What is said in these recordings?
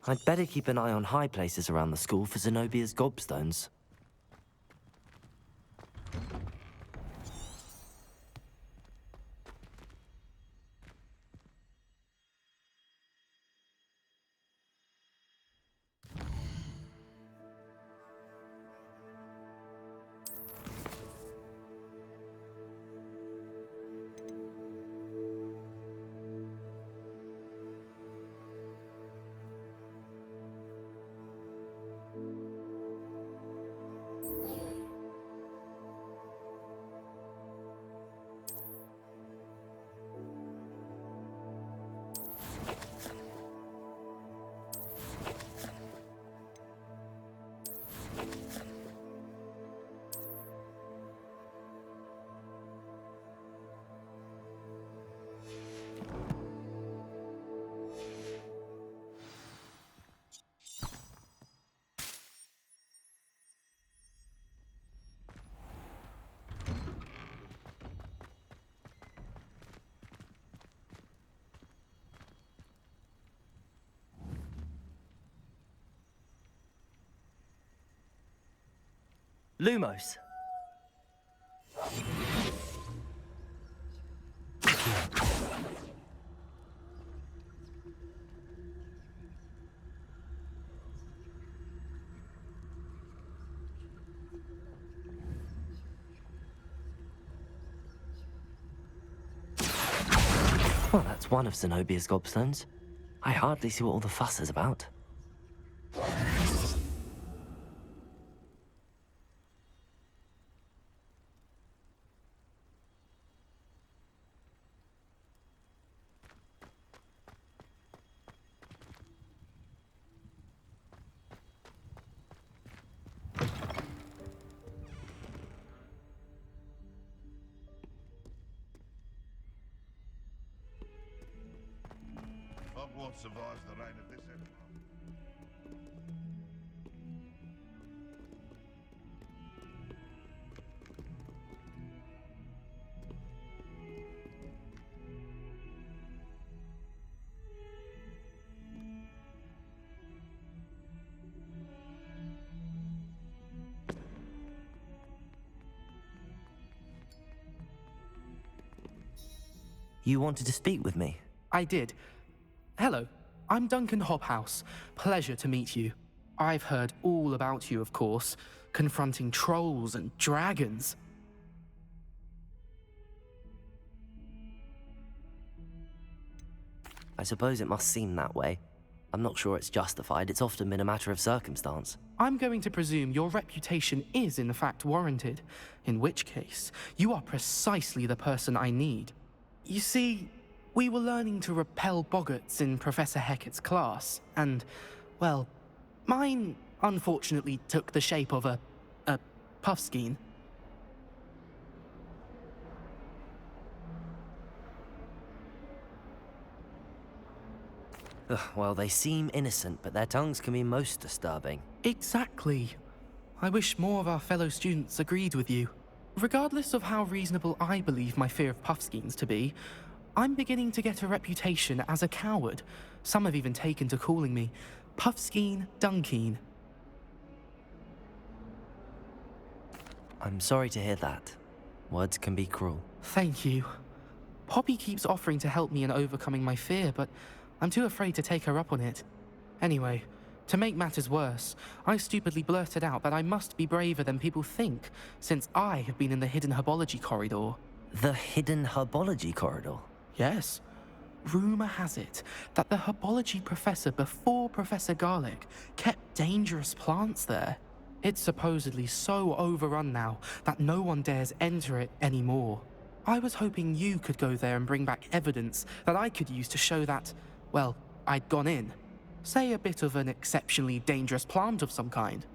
I'd better keep an eye on high places around the school for Zenobia's gobstones. Lumos. Well, that's one of Zenobia's gobstones. I hardly see what all the fuss is about. Hogwarts survives the reign of this emperor. You wanted to speak with me? I did. Hello, I'm Duncan Hobhouse. Pleasure to meet you. I've heard all about you, of course, confronting trolls and dragons. I suppose it must seem that way. I'm not sure it's justified. It's often been a matter of circumstance. I'm going to presume your reputation is in fact warranted, in which case, you are precisely the person I need. You see, we were learning to repel boggarts in Professor Hecat's class, and, well, mine unfortunately took the shape of a puffskein. Ugh, well, they seem innocent, but their tongues can be most disturbing. Exactly. I wish more of our fellow students agreed with you. Regardless of how reasonable I believe my fear of puffskeins to be, I'm beginning to get a reputation as a coward. Some have even taken to calling me Puffskein Dunkeen. I'm sorry to hear that. Words can be cruel. Thank you. Poppy keeps offering to help me in overcoming my fear, but I'm too afraid to take her up on it. Anyway, to make matters worse, I stupidly blurted out that I must be braver than people think, since I have been in the hidden herbology corridor. The hidden herbology corridor? Yes. Rumour has it that the herbology professor before Professor Garlic kept dangerous plants there. It's supposedly so overrun now that no one dares enter it anymore. I was hoping you could go there and bring back evidence that I could use to show that, well, I'd gone in. Say a bit of an exceptionally dangerous plant of some kind.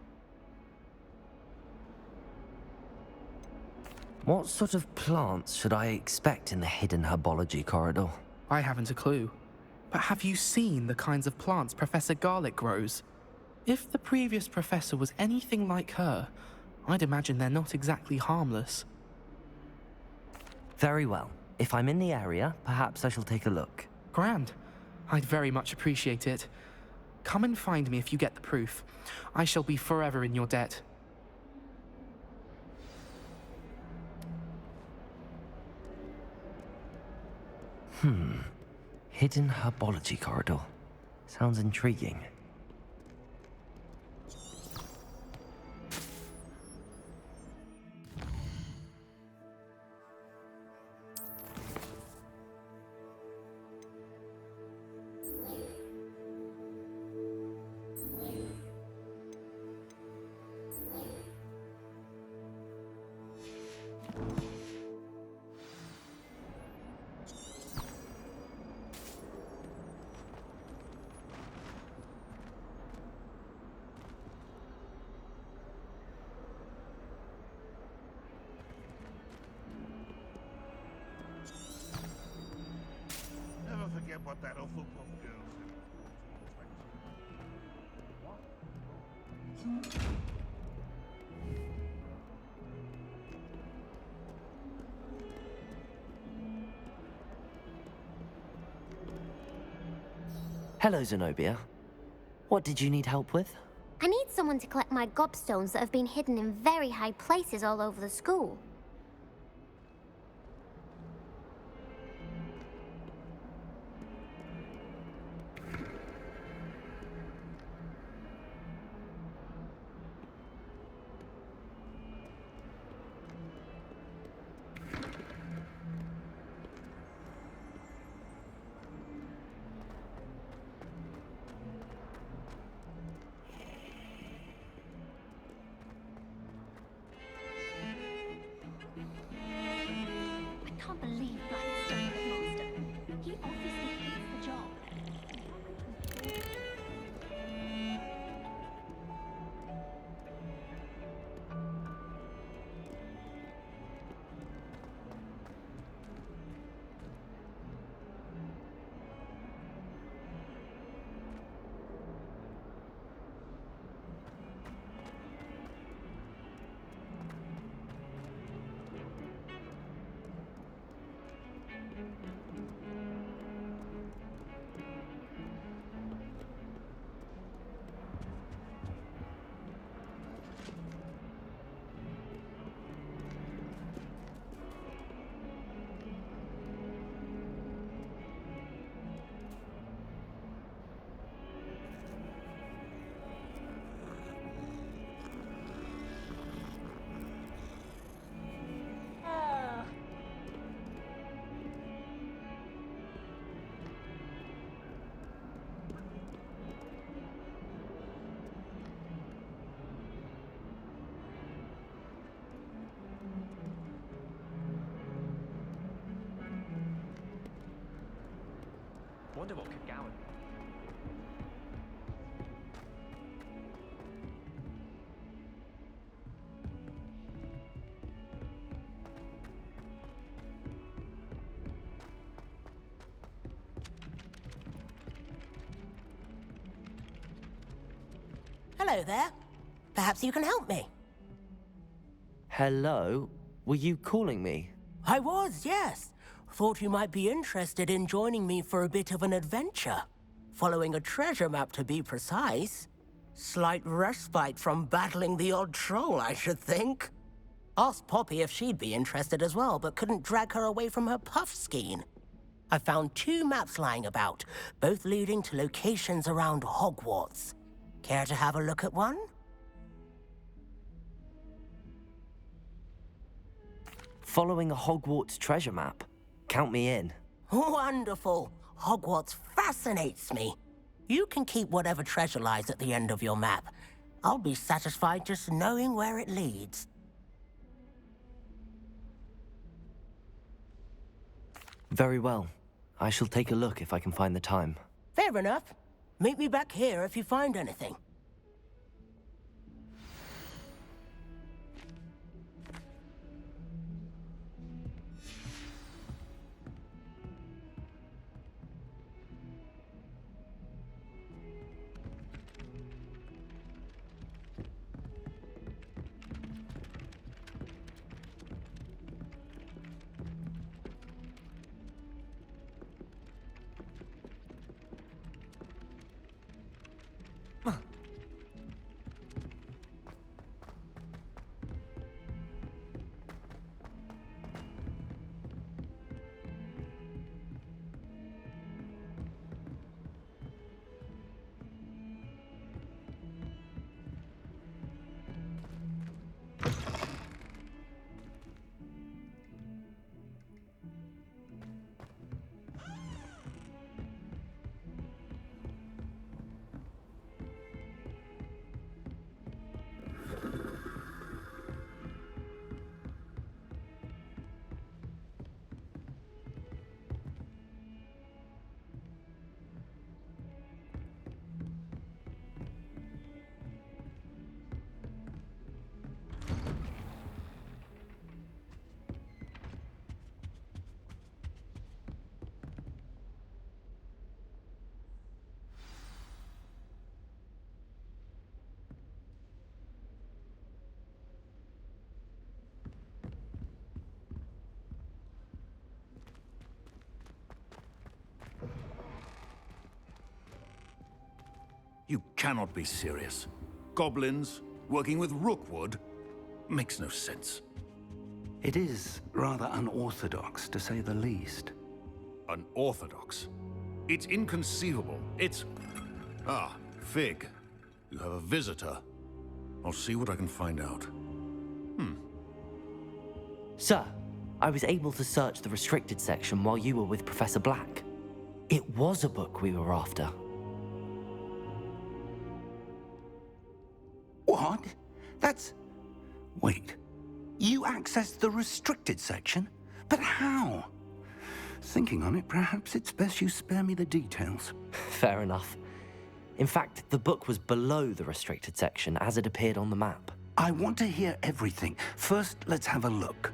What sort of plants should I expect in the hidden herbology corridor? I haven't a clue. But have you seen the kinds of plants Professor Garlic grows? If the previous professor was anything like her, I'd imagine they're not exactly harmless. Very well. If I'm in the area, perhaps I shall take a look. Grand. I'd very much appreciate it. Come and find me if you get the proof. I shall be forever in your debt. Hidden herbology corridor. Sounds intriguing. Never forget what that awful puff girl said. Hello, Zenobia. What did you need help with? I need someone to collect my gobstones that have been hidden in very high places all over the school. I can't believe Black's done Headmaster. He obviously hates the job. Wonder what could Gowan. Hello there. Perhaps you can help me. Hello? Were you calling me? I was, yes. Thought you might be interested in joining me for a bit of an adventure. Following a treasure map, to be precise. Slight respite from battling the odd troll, I should think. Asked Poppy if she'd be interested as well, but couldn't drag her away from her puff skein. I found 2 maps lying about, both leading to locations around Hogwarts. Care to have a look at one? Following a Hogwarts treasure map? Count me in. Wonderful. Hogwarts fascinates me. You can keep whatever treasure lies at the end of your map. I'll be satisfied just knowing where it leads. Very well. I shall take a look if I can find the time. Fair enough. Meet me back here if you find anything. You cannot be serious. Goblins working with Rookwood makes no sense. It is rather unorthodox, to say the least. Unorthodox? It's inconceivable. It's... Ah, Fig. You have a visitor. I'll see what I can find out. Sir, I was able to search the restricted section while you were with Professor Black. It was a book we were after. What? That's... Wait. You accessed the restricted section? But how? Thinking on it, perhaps it's best you spare me the details. Fair enough. In fact, the book was below the restricted section as it appeared on the map. I want to hear everything. First, let's have a look.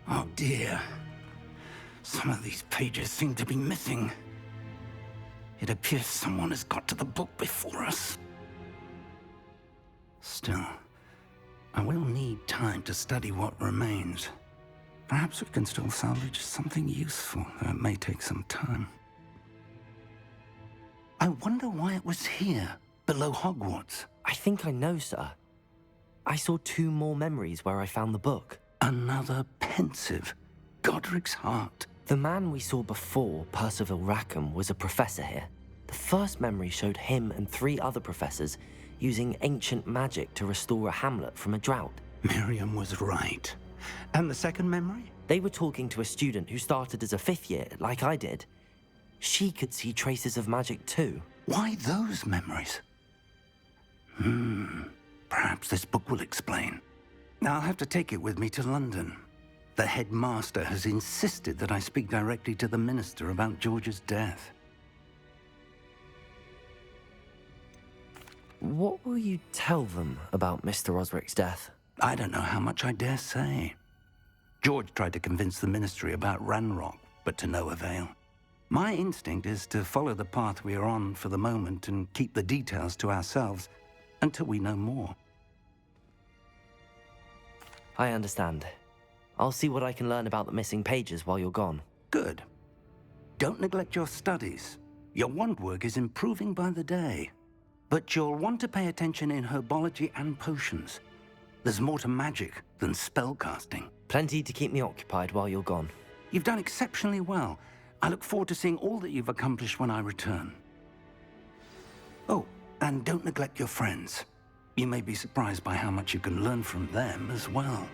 Oh dear. Some of these pages seem to be missing. It appears someone has got to the book before us. Still, I will need time to study what remains. Perhaps we can still salvage something useful, though it may take some time. I wonder why it was here, below Hogwarts. I think I know, sir. I saw 2 more memories where I found the book. Another pensive. Godric's heart. The man we saw before, Percival Rackham, was a professor here. The first memory showed him and 3 other professors using ancient magic to restore a hamlet from a drought. Miriam was right. And the second memory? They were talking to a student who started as a 5th year, like I did. She could see traces of magic too. Why those memories? Perhaps this book will explain. Now I'll have to take it with me to London. The headmaster has insisted that I speak directly to the minister about George's death. What will you tell them about Mr. Osric's death? I don't know how much I dare say. George tried to convince the ministry about Ranrock, but to no avail. My instinct is to follow the path we are on for the moment and keep the details to ourselves until we know more. I understand. I'll see what I can learn about the missing pages while you're gone. Good. Don't neglect your studies. Your wand work is improving by the day. But you'll want to pay attention in herbology and potions. There's more to magic than spellcasting. Plenty to keep me occupied while you're gone. You've done exceptionally well. I look forward to seeing all that you've accomplished when I return. Oh, and don't neglect your friends. You may be surprised by how much you can learn from them as well.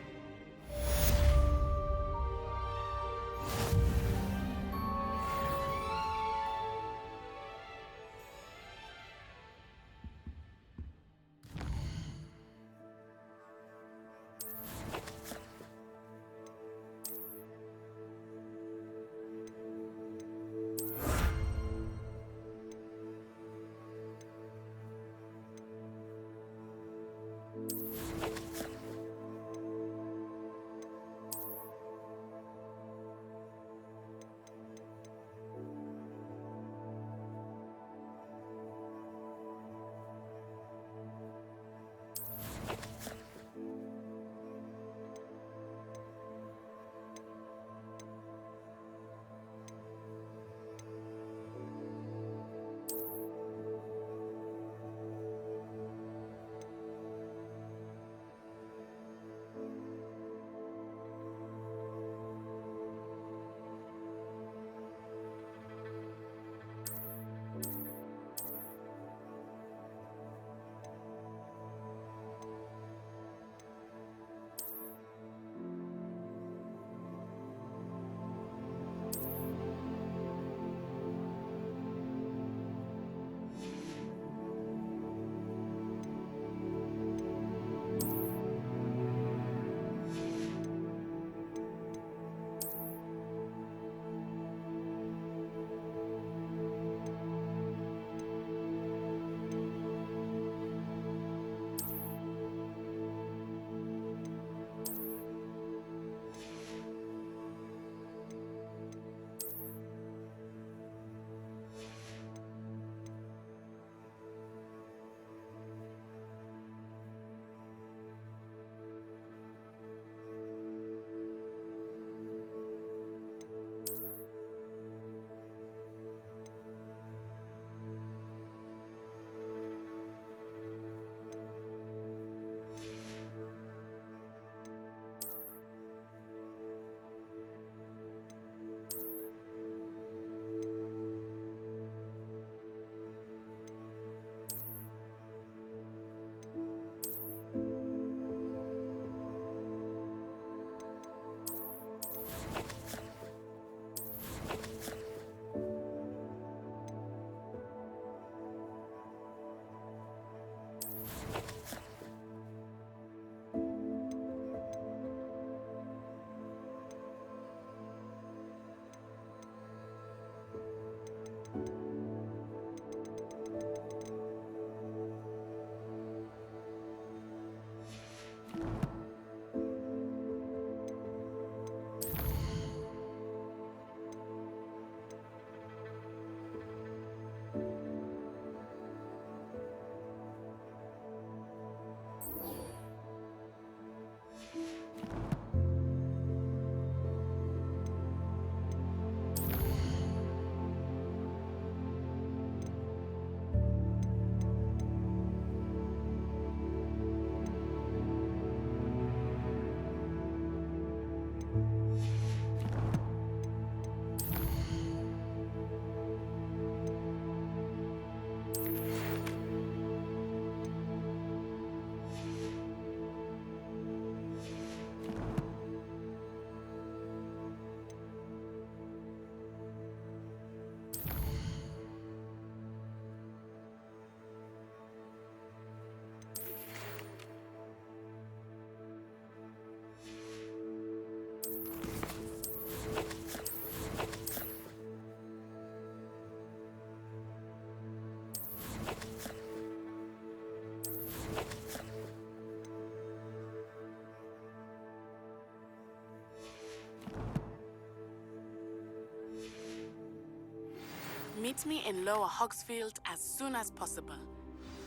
Meet me in Lower Hogsfield as soon as possible.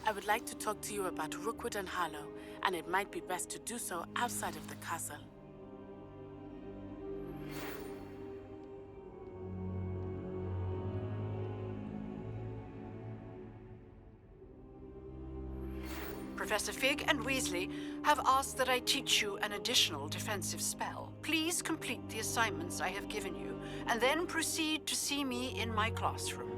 I would like to talk to you about Rookwood and Harlow, and it might be best to do so outside of the castle. Professor Fig and Weasley have asked that I teach you an additional defensive spell. Please complete the assignments I have given you, and then proceed to see me in my classroom.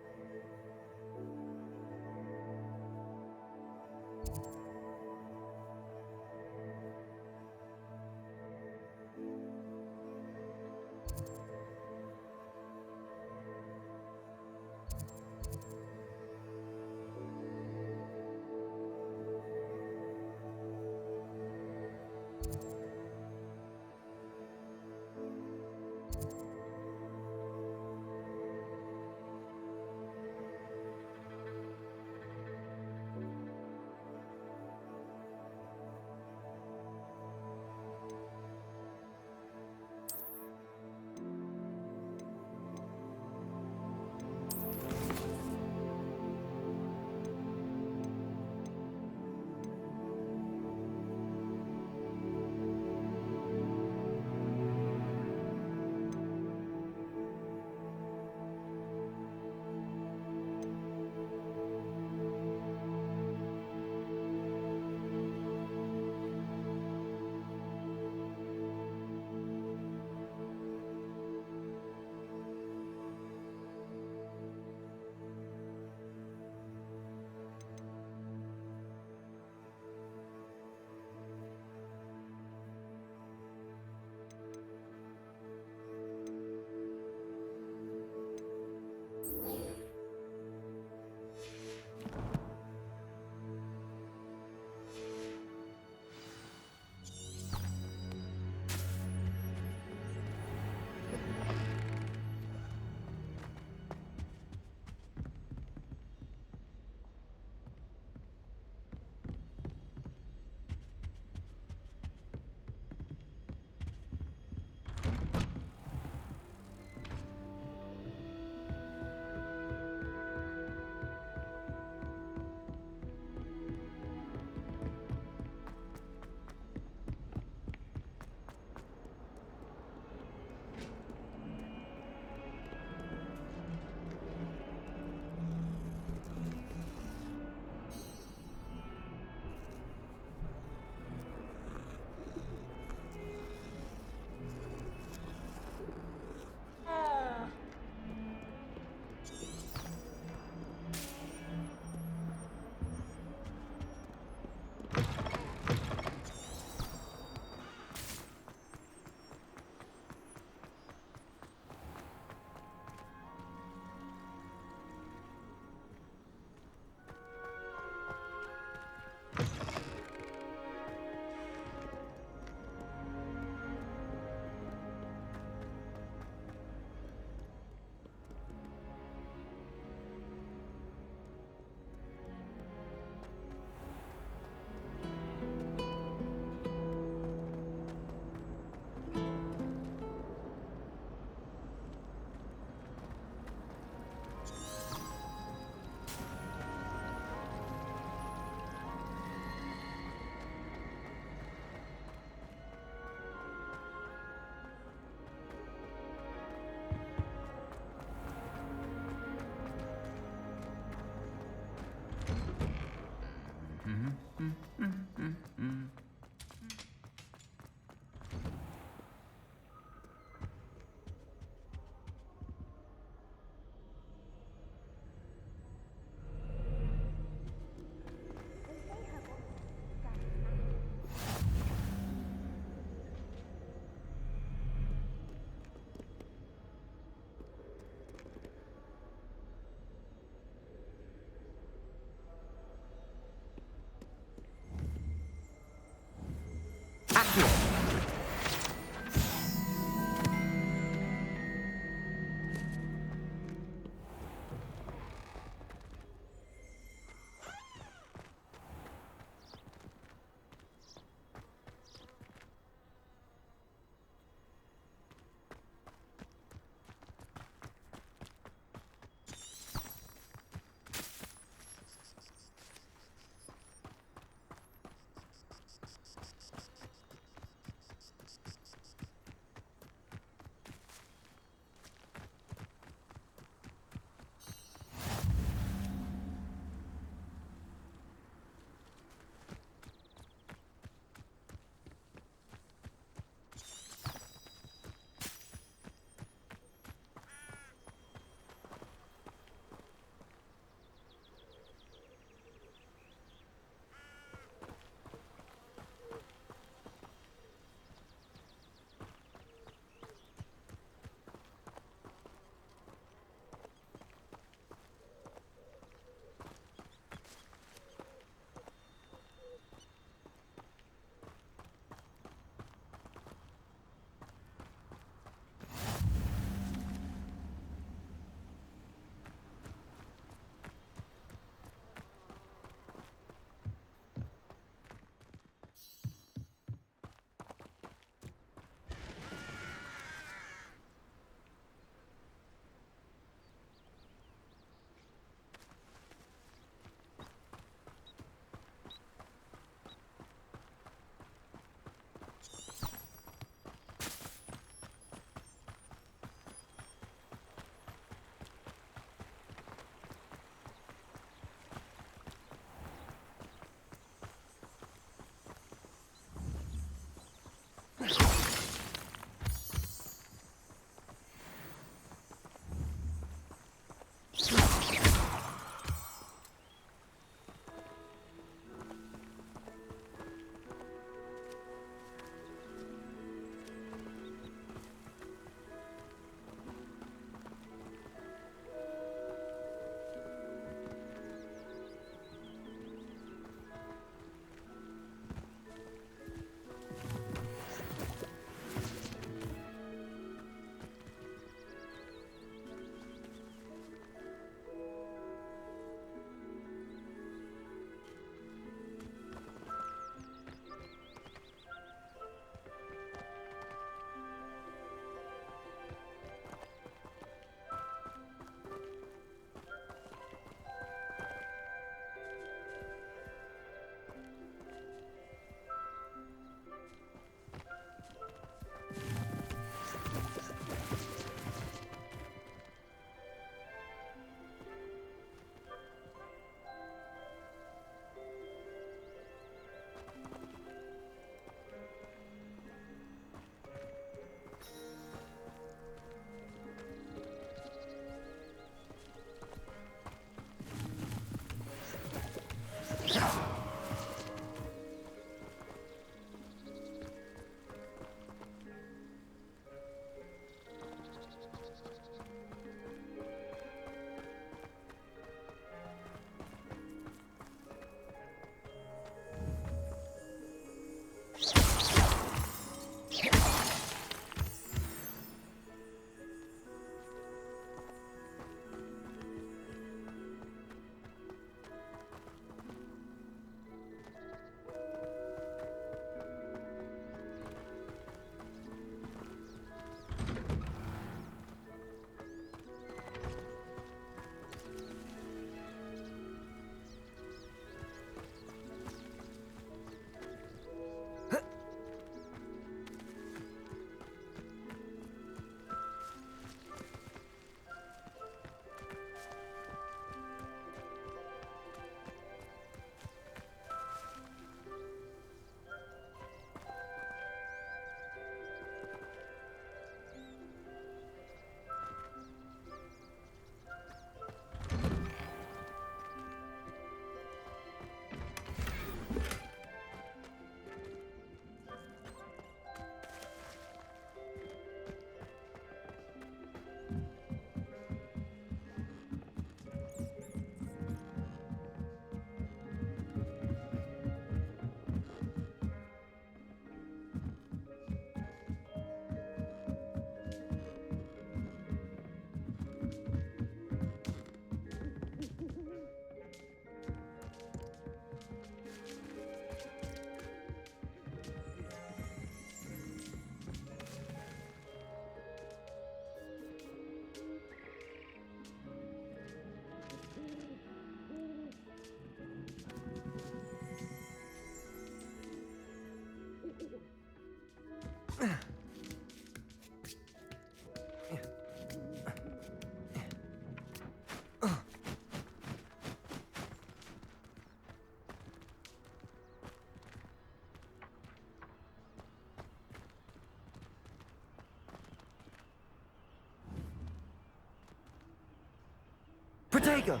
Protego!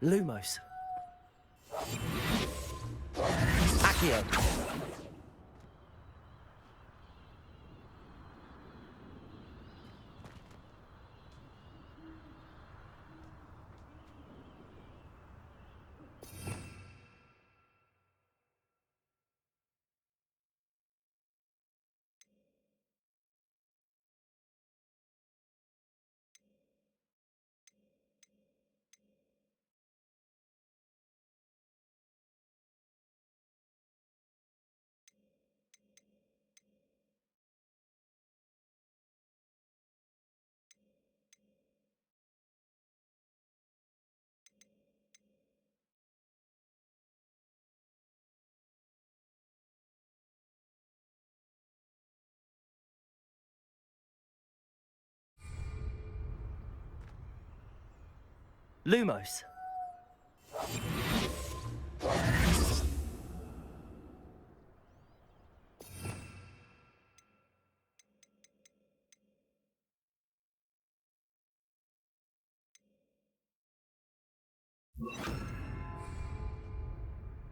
Lumos. Accio. Lumos.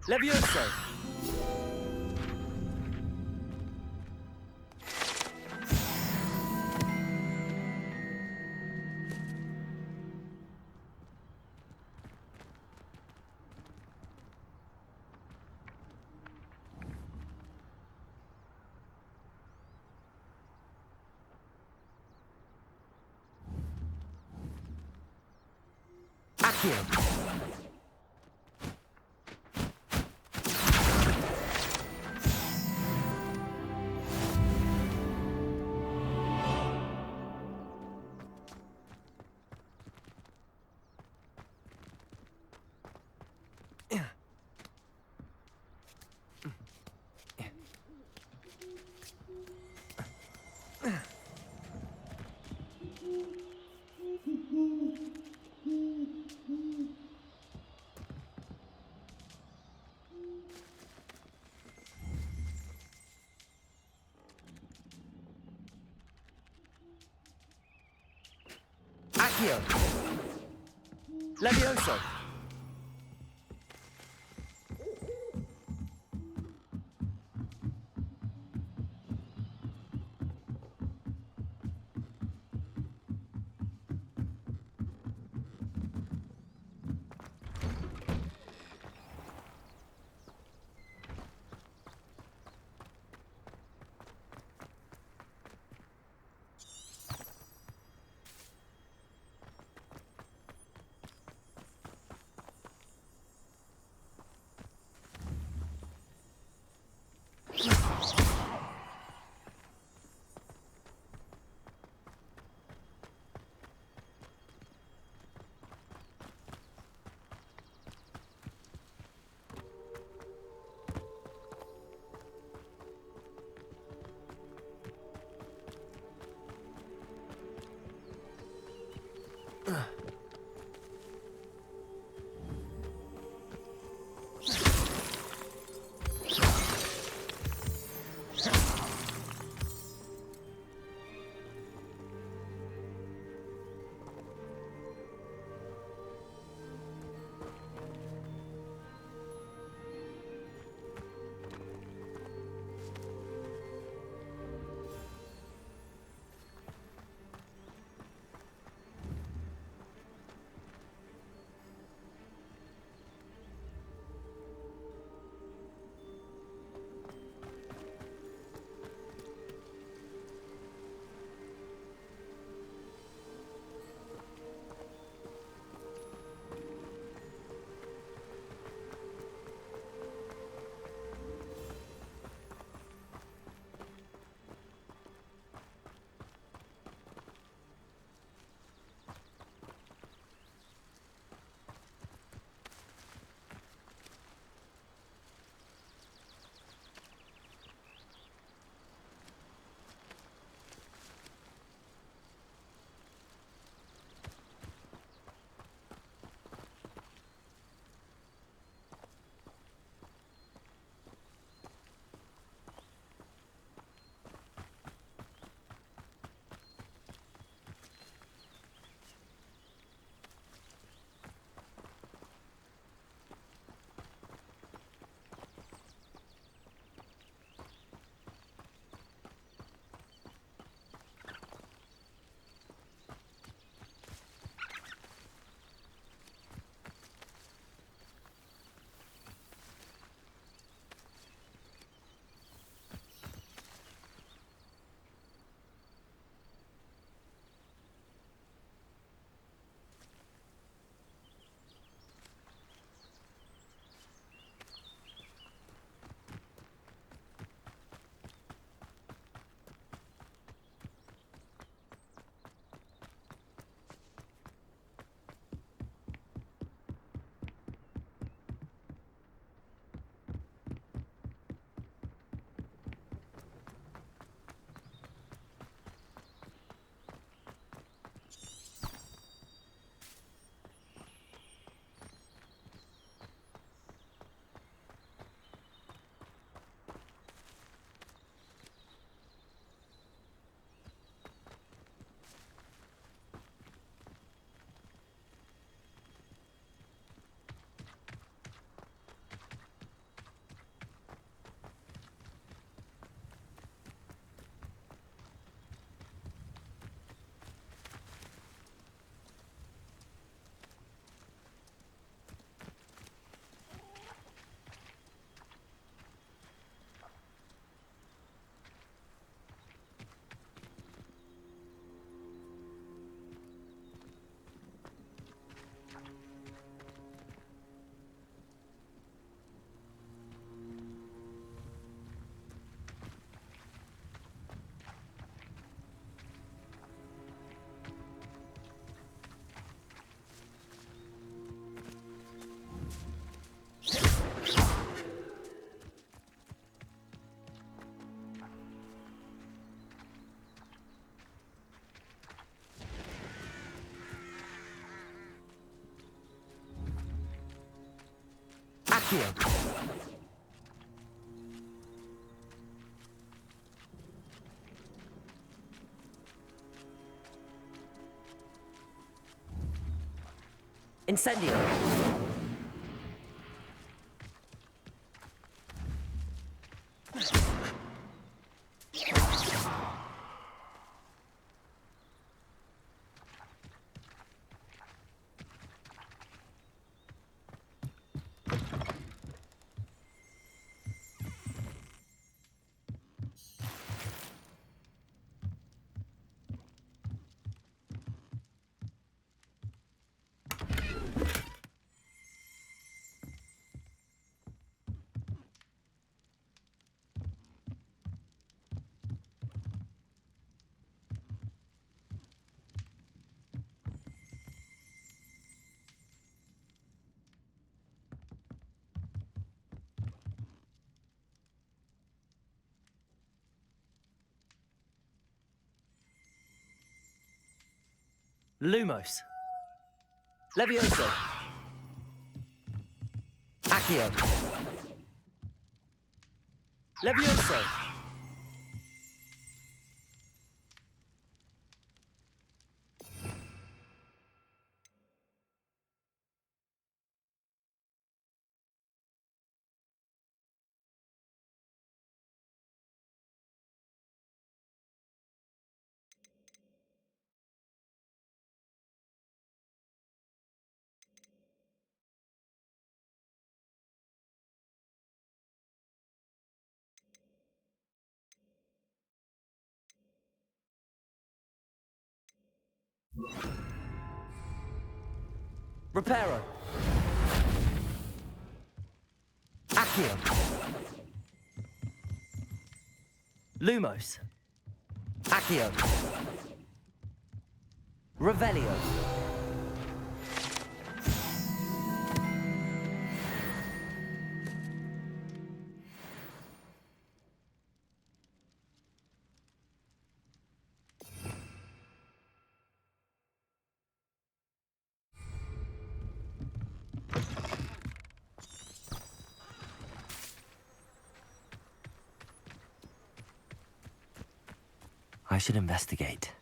Levioso. Accio. Accio. Levioso. Accio. Incendio. Lumos. Levioso. Accio. Levioso. Reparo. Accio. Lumos. Accio. Revelio. I should investigate.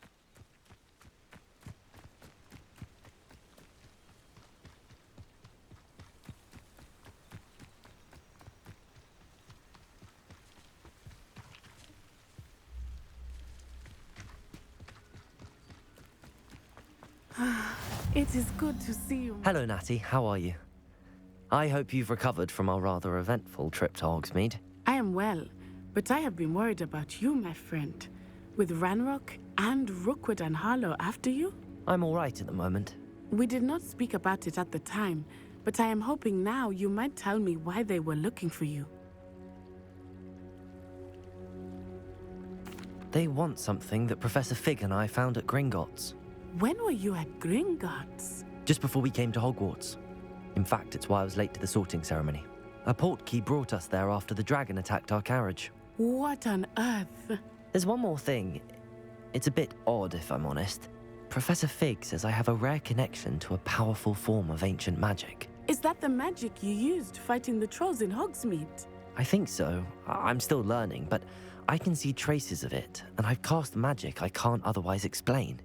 It is good to see you. Hello, Natty. How are you? I hope you've recovered from our rather eventful trip to Hogsmeade. I am well, but I have been worried about you, my friend. With Ranrock and Rookwood and Harlow after you? I'm all right at the moment. We did not speak about it at the time, but I am hoping now you might tell me why they were looking for you. They want something that Professor Fig and I found at Gringotts. When were you at Gringotts? Just before we came to Hogwarts. In fact, it's why I was late to the sorting ceremony. A portkey brought us there after the dragon attacked our carriage. What on earth? There's one more thing. It's a bit odd, if I'm honest. Professor Fig says I have a rare connection to a powerful form of ancient magic. Is that the magic you used fighting the trolls in Hogsmeade? I think so. I'm still learning, but I can see traces of it, and I've cast magic I can't otherwise explain.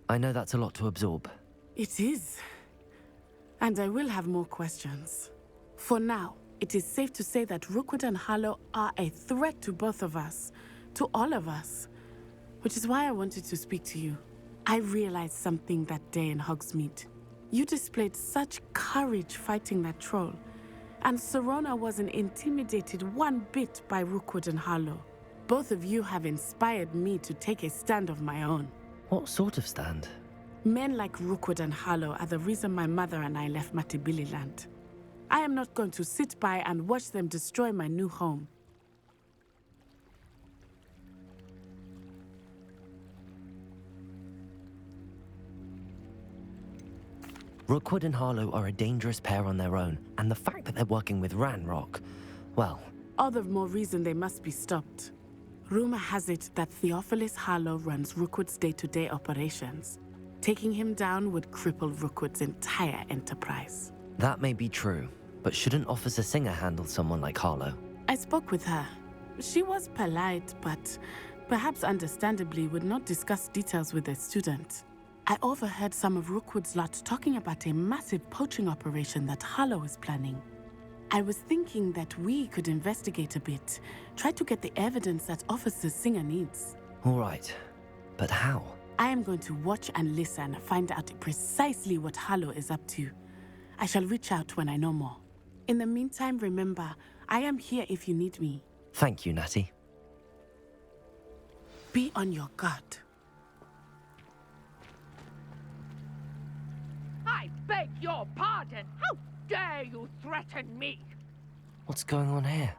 I know that's a lot to absorb. It is. And I will have more questions. For now, it is safe to say that Rookwood and Harlow are a threat to both of us. To all of us. Which is why I wanted to speak to you. I realized something that day in Hogsmeade. You displayed such courage fighting that troll. And Serona wasn't intimidated one bit by Rookwood and Harlow. Both of you have inspired me to take a stand of my own. What sort of stand? Men like Rookwood and Harlow are the reason my mother and I left Matabeleland. I am not going to sit by and watch them destroy my new home. Rookwood and Harlow are a dangerous pair on their own, and the fact that they're working with Ranrock, well... All the more reason they must be stopped. Rumor has it that Theophilus Harlow runs Rookwood's day-to-day operations. Taking him down would cripple Rookwood's entire enterprise. That may be true, But shouldn't Officer Singer handle someone like Harlow? I spoke with her. She was polite, but perhaps understandably would not discuss details with a student. I overheard some of Rookwood's lot talking about a massive poaching operation that Harlow is planning. I was thinking that we could investigate a bit, try to get the evidence that Officer Singer needs. All right, but how? I am going to watch and listen, find out precisely what Harlow is up to. I shall reach out when I know more. In the meantime, remember, I am here if you need me. Thank you, Natty. Be on your guard. I beg your pardon. How dare you threaten me? What's going on here?